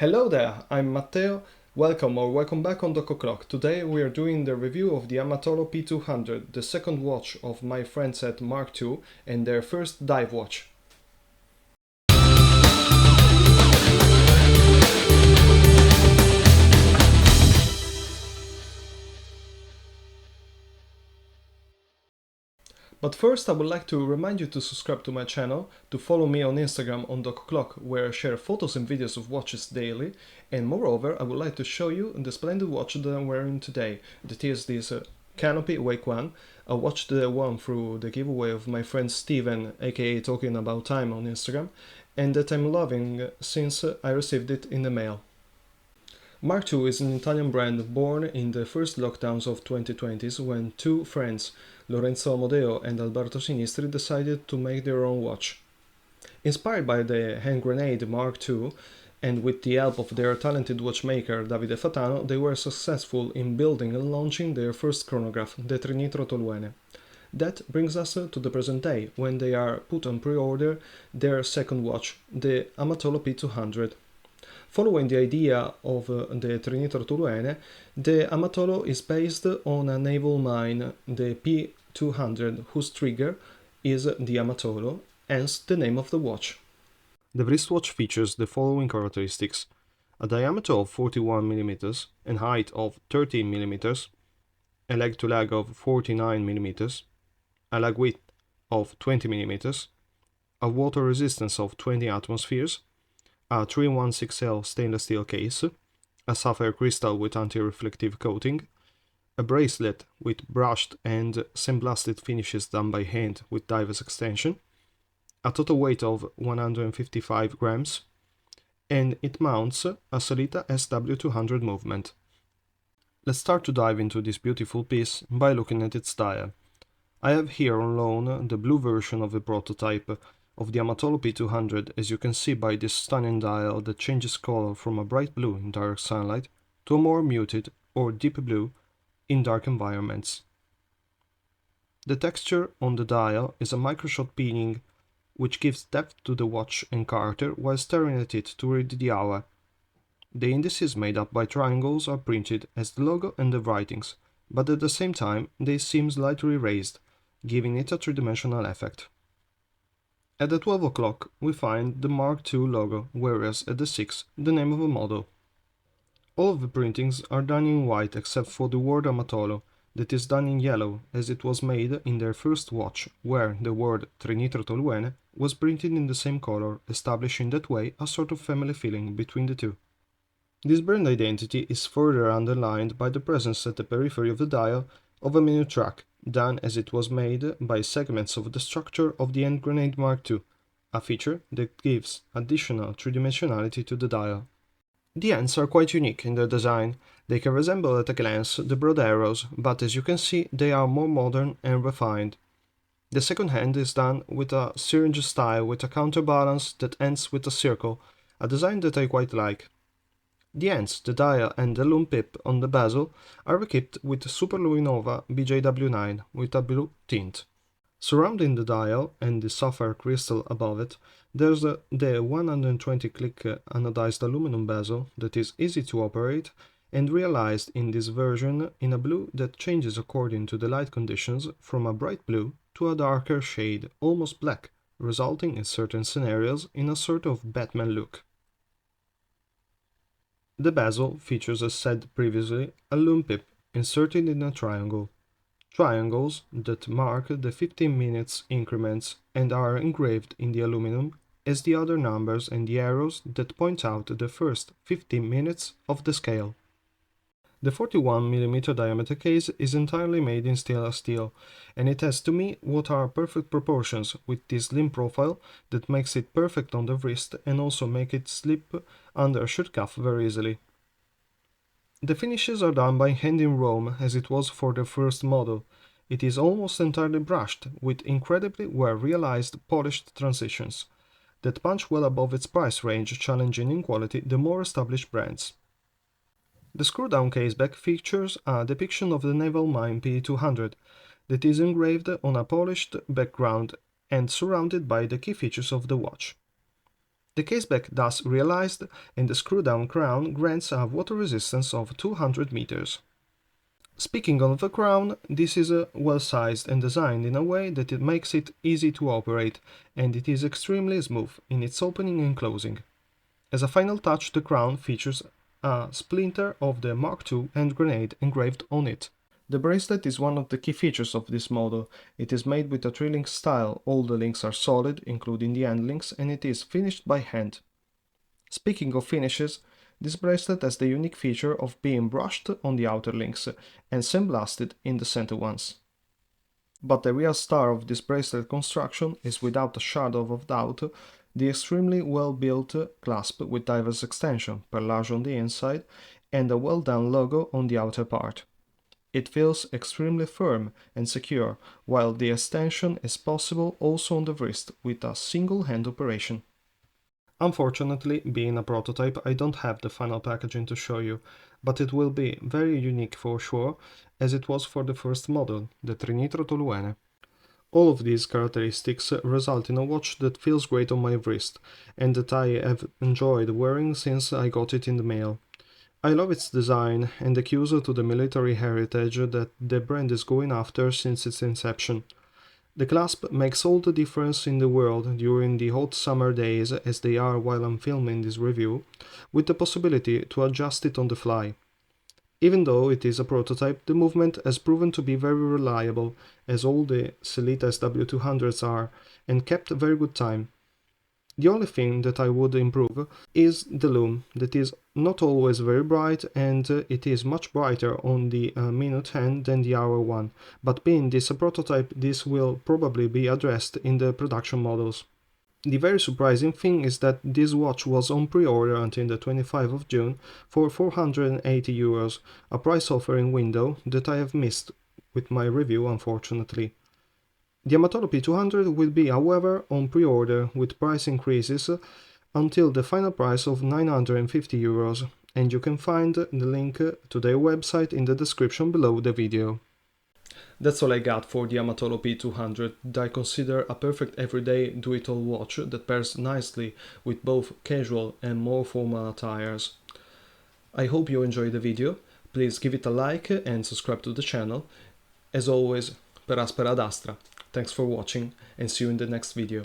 Hello there, I'm Matteo. Welcome back on Doc O'Clock. Today we are doing the review of the Amatolo P-200, the second watch of my friends at Mark II and their first dive watch. But first I would like to remind you to subscribe to my channel, to follow me on Instagram on Doc O'Clock, where I share photos and videos of watches daily, and moreover I would like to show you the splendid watch that I'm wearing today. That is this Canopy Wake 1, a watch that I won through the giveaway of my friend Steven, aka Talking About Time on Instagram, and that I'm loving since I received it in the mail. Mark II is an Italian brand born in the first lockdowns of 2020s when two friends, Lorenzo Amodeo and Alberto Sinistri, decided to make their own watch. Inspired by the hand grenade Mark II, and with the help of their talented watchmaker Davide Fatano, they were successful in building and launching their first chronograph, the Trinitro Toluene. That brings us to the present day, when they are put on pre-order their second watch, the Amatolo P-200. Following the idea of the Trinitro Toluene, the Amatolo is based on a naval mine, the P-200, whose trigger is the Amatolo, hence the name of the watch. The wristwatch features the following characteristics: a diameter of 41 mm and height of 13 mm, a leg to leg of 49 mm, a leg width of 20 mm, a water resistance of 20 atmospheres, a 316L stainless steel case, a sapphire crystal with anti-reflective coating, a bracelet with brushed and sandblasted finishes done by hand with diverse extension, a total weight of 155 grams, and it mounts a Solita SW200 movement. Let's start to dive into this beautiful piece by looking at its dial. I have here on loan the blue version of the prototype of the Amatolo P-200, as you can see by this stunning dial that changes color from a bright blue in direct sunlight to a more muted or deep blue in dark environments. The texture on the dial is a microshot pinning, which gives depth to the watch and Carter while staring at it to read the hour. The indices made up by triangles are printed as the logo and the writings, but at the same time they seem slightly raised, giving it a three-dimensional effect. At the 12 o'clock we find the Mark II logo, whereas at the 6 the name of a model. All of the printings are done in white except for the word Amatolo, that is done in yellow, as it was made in their first watch, where the word Trinitro Toluene was printed in the same color, establishing that way a sort of family feeling between the two. This brand identity is further underlined by the presence at the periphery of the dial of a menu track, done as it was made by segments of the structure of the hand grenade Mark II, a feature that gives additional three-dimensionality to the dial. The hands are quite unique in their design. They can resemble at a glance the broad arrows, but as you can see they are more modern and refined. The second hand is done with a syringe style with a counterbalance that ends with a circle, a design that I quite like. The ends, the dial and the lume pip on the bezel are equipped with Super Luminova BJW9 with a blue tint. Surrounding the dial and the sapphire crystal above it, there's the 120-click anodized aluminum bezel that is easy to operate and realized in this version in a blue that changes according to the light conditions from a bright blue to a darker shade, almost black, resulting in certain scenarios in a sort of Batman look. The bezel features, as said previously, a lume pip inserted in a triangle. Triangles that mark the 15 minutes increments and are engraved in the aluminum as the other numbers and the arrows that point out the first 15 minutes of the scale. The 41mm diameter case is entirely made in stainless steel, and it has to me what are perfect proportions with this slim profile that makes it perfect on the wrist and also make it slip under a shirt cuff very easily. The finishes are done by hand in Rome as it was for the first model. It is almost entirely brushed, with incredibly well realized polished transitions that punch well above its price range, challenging in quality the more established brands. The screw-down caseback features a depiction of the naval mine P-200 that is engraved on a polished background and surrounded by the key features of the watch. The caseback thus realized, and the screw-down crown grants a water resistance of 200 meters. Speaking of the crown, this is well-sized and designed in a way that it makes it easy to operate, and it is extremely smooth in its opening and closing. As a final touch, the crown features a splinter of the Mark II hand grenade engraved on it. The bracelet is one of the key features of this model. It is made with a 3-link style, all the links are solid, including the end links, and it is finished by hand. Speaking of finishes, this bracelet has the unique feature of being brushed on the outer links and sandblasted in the center ones. But the real star of this bracelet construction is, without a shadow of doubt, the extremely well-built clasp with diverse extension, perlage on the inside, and a well-done logo on the outer part. It feels extremely firm and secure, while the extension is possible also on the wrist with a single hand operation. Unfortunately, being a prototype, I don't have the final packaging to show you, but it will be very unique for sure, as it was for the first model, the Trinitro Toluene. All of these characteristics result in a watch that feels great on my wrist, and that I have enjoyed wearing since I got it in the mail. I love its design and the cues to the military heritage that the brand is going after since its inception. The clasp makes all the difference in the world during the hot summer days, as they are while I'm filming this review, with the possibility to adjust it on the fly. Even though it is a prototype, the movement has proven to be very reliable, as all the Sellita SW200s are, and kept a very good time. The only thing that I would improve is the lume, that is not always very bright, and it is much brighter on the minute hand than the hour one, but being this a prototype, this will probably be addressed in the production models. The very surprising thing is that this watch was on pre-order until the 25th of June for €480, a price offering window that I have missed with my review, unfortunately. The Amatolo P-200 will be, however, on pre-order with price increases until the final price of €950, and you can find the link to their website in the description below the video. That's all I got for the Amatolo P-200 that I consider a perfect everyday do-it-all watch that pairs nicely with both casual and more formal attires. I hope you enjoyed the video, please give it a like and subscribe to the channel. As always, per aspera ad astra. Thanks for watching and see you in the next video.